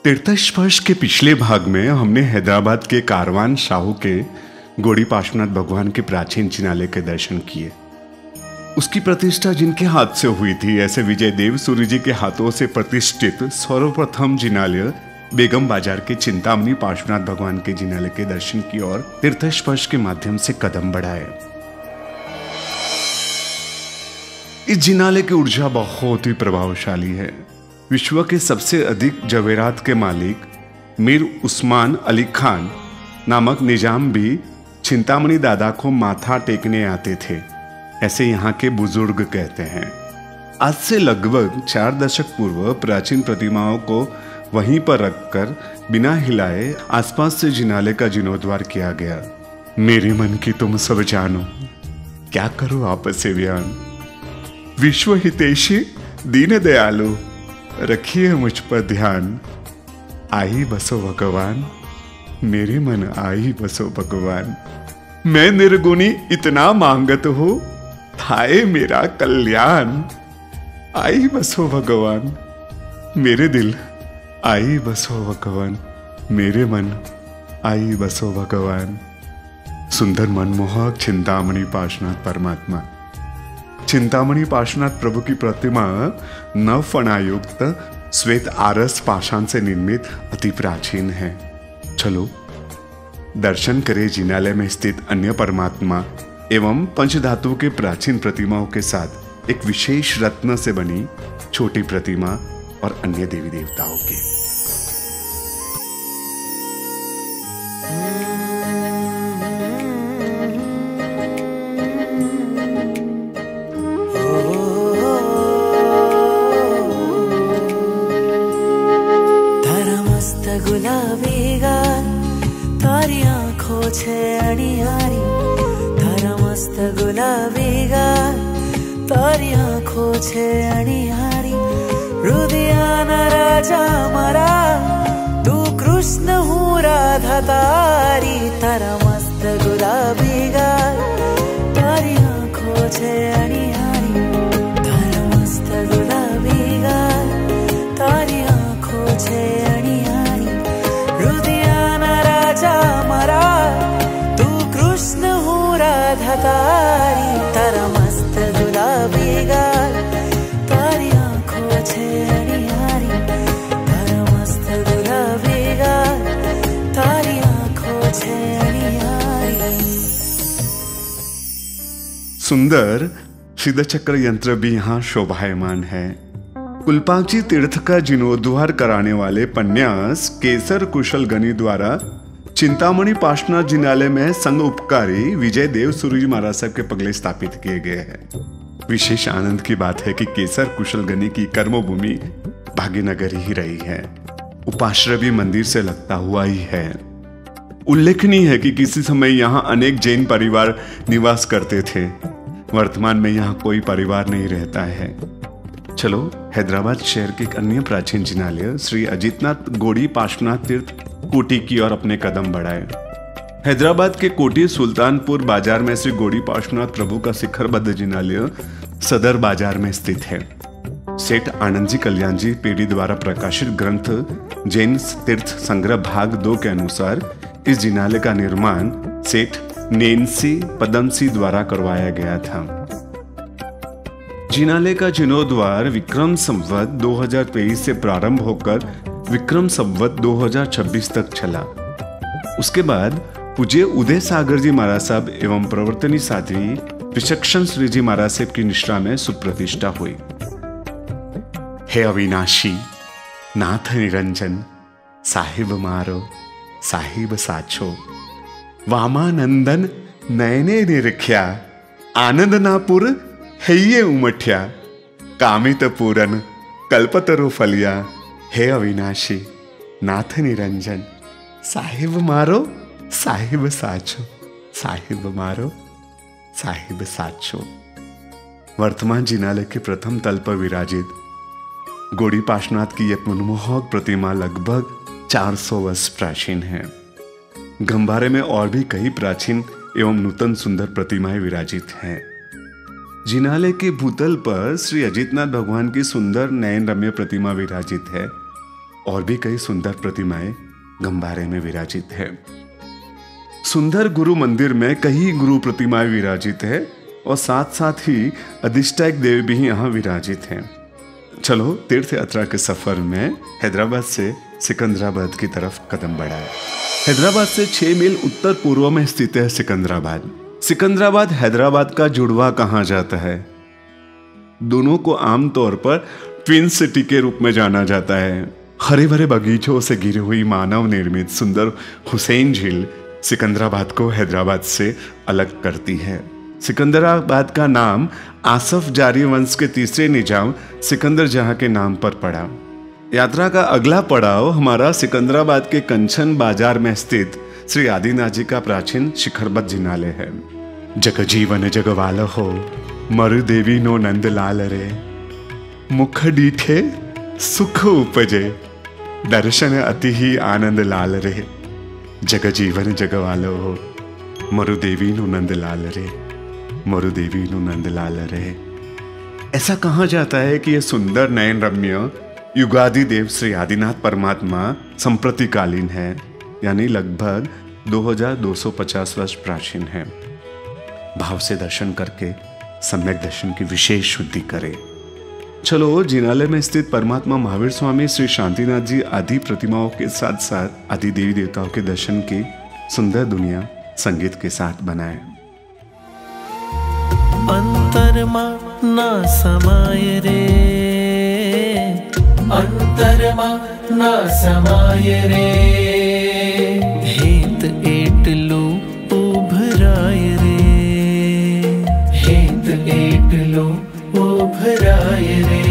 तीर्थस्पर्श के पिछले भाग में हमने हैदराबाद के कारवान शाहू के गौड़ी पार्श्वनाथ भगवान के प्राचीन जिनालय के दर्शन किए। उसकी प्रतिष्ठा जिनके हाथ से हुई थी, ऐसे विजय देव सूर्य जी के हाथों से प्रतिष्ठित सर्वप्रथम जिनालय बेगम बाजार के चिंतामणि पार्श्वनाथ भगवान के जिनालय के दर्शन की और तीर्थस्पर्श के माध्यम से कदम बढ़ाए। इस जिनालय की ऊर्जा बहुत ही प्रभावशाली है। विश्व के सबसे अधिक जवेरात के मालिक मीर उस्मान अली खान नामक निजाम भी चिंतामणि दादा को माथा टेकने आते थे, ऐसे यहाँ के बुजुर्ग कहते हैं। आज से लगभग 4 दशक पूर्व प्राचीन प्रतिमाओं को वहीं पर रखकर बिना हिलाए आसपास से जिनालय का जीर्णोद्धार किया गया। मेरे मन की तुम सब जानो, क्या करो आपस से बयान। विश्व हितैषी दीन दयालु, रखिए मुझ पर ध्यान। आई बसो भगवान, मेरे मन आई बसो भगवान। मैं निर्गुणी इतना मांगत हो, थाए मेरा कल्याण। आई बसो भगवान, मेरे दिल आई बसो भगवान, मेरे मन आई बसो भगवान। सुंदर मनमोहक चिंतामणि पार्श्वनाथ परमात्मा। चिंतामणि पार्श्वनाथ प्रभु की प्रतिमा नव फणायुक्त श्वेत आरस पाषाण से निर्मित अति प्राचीन है। चलो दर्शन करें जिनालय में स्थित अन्य परमात्मा एवं पंचधातु के प्राचीन प्रतिमाओं के साथ एक विशेष रत्न से बनी छोटी प्रतिमा और अन्य देवी देवताओं के। गुलाबी गाल तारी आँखों छे अणियारी, तारा मस्त गुलाबी गाल तारी आँखों छे अणियारी। रुदियाना राजा मारा तू कृष्ण हूँ राधा तारी, तारा मस्त गुलाबी गाल तारी आँखों छे अणियारी, तारा मस्त गुलाबी गाल तारी आँखों छे अणियारी। तारी तारा मस्त गुलाबी गाल तारी आँखों छे अणियारी, तारा मस्त गुलाबी गाल तारी आँखों छे अणियारी। सुंदर सिद्ध चक्र यंत्र भी यहाँ शोभायमान है। कुलपांची तीर्थ का जीर्णोद्धार कराने वाले पन्यास केसर कुशल गनी द्वारा चिंतामणि पार्श्वनाथ जिनालय में संघ उपकारी विजय देव सूर्य महाराज साहब के पगले स्थापित किए गए हैं। विशेष आनंद की बात है कि केसर कुशल गनी की कर्मभूमि भाग्यनगर ही रही है। उपाश्रय भी मंदिर से लगता हुआ ही है। उल्लेखनीय है कि किसी समय यहाँ अनेक जैन परिवार निवास करते थे। वर्तमान में यहाँ कोई परिवार नहीं रहता है। चलो हैदराबाद शहर के एक अन्य प्राचीन जिनालय श्री अजितनाथ गौड़ी पार्श्वनाथ तीर्थ कोटी की ओर अपने कदम बढ़ाए। हैदराबाद के कोटी सुल्तानपुर बाजार में श्री गौड़ी पार्श्वनाथ प्रभु का शिखरबद्ध जिनालय सदर बाजार में स्थित है। सेठ आनंद जी कल्याण जी पीढ़ी द्वारा प्रकाशित ग्रंथ जैन तीर्थ संग्रह भाग 2 के अनुसार इस जिनालय का निर्माण सेठ नैन्सी पदमसी द्वारा करवाया गया था। जिनालय का जीर्णोद्धार विक्रम संवत 2023 से प्रारंभ होकर विक्रम संवत 2026 तक चला। उसके बाद पूज्य उदय सागर जी महाराज साहब एवं प्रवर्तनी साध्वी विचक्षण श्री जी महाराज साहब की निष्ठा में सुप्रतिष्ठा हुई। हे अविनाशी नाथ निरंजन, साहिब मारो साहिब साचो। वामानंदन नयने निरख्या, आनंद नापुर हैये उमठ्या। कामित पूरन कल्पतरु फलिया। हे अविनाशी नाथ निरंजन, साहिब मारो साहिब साचो, साहिब मारो साहिब साचो। वर्तमान जिनालय के प्रथम तल पर विराजित गौड़ी पार्श्वनाथ की यह मनमोहक प्रतिमा लगभग 400 वर्ष प्राचीन है। गंभारे में और भी कई प्राचीन एवं नूतन सुंदर प्रतिमाएं विराजित हैं। जिनालय के भूतल पर श्री अजितनाथ भगवान की सुंदर नयन रम्य प्रतिमा विराजित है। और भी कई सुंदर प्रतिमाएं गंबारे में विराजित है। सुंदर गुरु मंदिर में कई गुरु प्रतिमाएं विराजित है और साथ साथ ही अधिष्ठायक देव भी यहाँ विराजित हैं। चलो तीर्थ यात्रा के सफर में हैदराबाद से सिकंदराबाद की तरफ कदम बढ़ाए। हैदराबाद से 6 मील उत्तर पूर्व में स्थित है सिकंदराबाद। सिकंदराबाद हैदराबाद का जुड़वा कहा जाता है। दोनों को आमतौर पर ट्विन सिटी के रूप में जाना जाता है। हरे भरे बगीचों से घिरी हुई मानव निर्मित सुंदर हुसैन झील सिकंदराबाद को हैदराबाद से अलग करती है। सिकंदराबाद का नाम आसफ जारी वंश के तीसरे निजाम सिकंदर जहां के नाम पर पड़ा। यात्रा का अगला पड़ाव हमारा सिकंदराबाद के कंचन बाजार में स्थित श्री आदिनाथ जी का प्राचीन शिखरबद्ध जिनालय है। जग जीवन जगवाल हो मरु देवी नो नंदलाल रे, मुख डीठे सुख उपजे, दर्शन अति ही आनंद लाल रे। जग जीवन जगवाल हो मरु देवी नो नंदलाल रे, मरु देवी नो नंदलाल रे। ऐसा कहा जाता है कि यह सुंदर नयन रम्य युगादि देव श्री आदिनाथ परमात्मा संप्रतिकालीन है, यानी लगभग 2250 वर्ष प्राचीन है। भाव से दर्शन करके सम्यक दर्शन की विशेष शुद्धि करें। चलो जिनालय में स्थित परमात्मा महावीर स्वामी श्री शांतिनाथ जी आदि प्रतिमाओं के साथ साथ आदि देवी देवताओं के दर्शन की सुंदर दुनिया संगीत के साथ बनाए। अंतरमा ना समाय रे, अंतरमा ना समाय रे, हेत एटलो उभराय रे, हेत एटलो उभराय रे।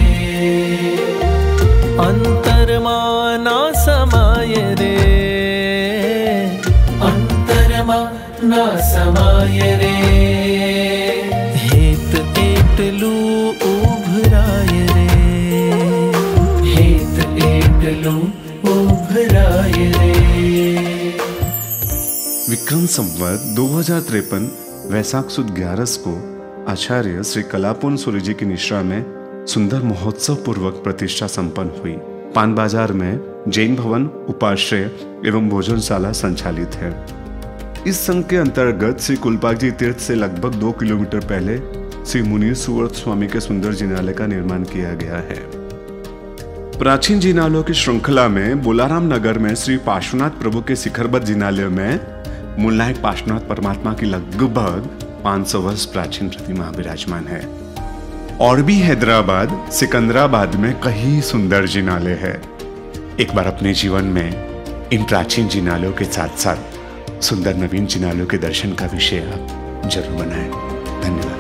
अंतरमा ना समाय रे, अंतरमा ना समाय रे, हेत एटलो उभराय रे, हेत एटलो उभराय रे। विक्रम संवत 2053 वैशाख सुद 11 को आचार्य श्री कलापुन सूर्य जी की निश्रा में सुंदर महोत्सव पूर्वक प्रतिष्ठा संपन्न हुई। पान बाजार में जैन भवन, उपाश्रय एवं भोजनशाला संचालित है। इस संघ के अंतर्गत श्री कुलपाक जी तीर्थ से लगभग 2 किलोमीटर पहले श्री मुनि सुवर्त स्वामी के सुंदर जिनालय का निर्माण किया गया है। प्राचीन जिनालयों की श्रृंखला में बोलाराम नगर में श्री पार्श्वनाथ प्रभु के शिखरबद्ध जिनालय में मूलनायक पार्श्वनाथ परमात्मा की लगभग 500 वर्ष प्राचीन प्रतिमा विराजमान है। और भी हैदराबाद सिकंदराबाद में कई सुंदर जिनालय है। एक बार अपने जीवन में इन प्राचीन जिनालयों के साथ साथ सुंदर नवीन जिनालयों के दर्शन का विषय आप जरूर बनाएं। धन्यवाद।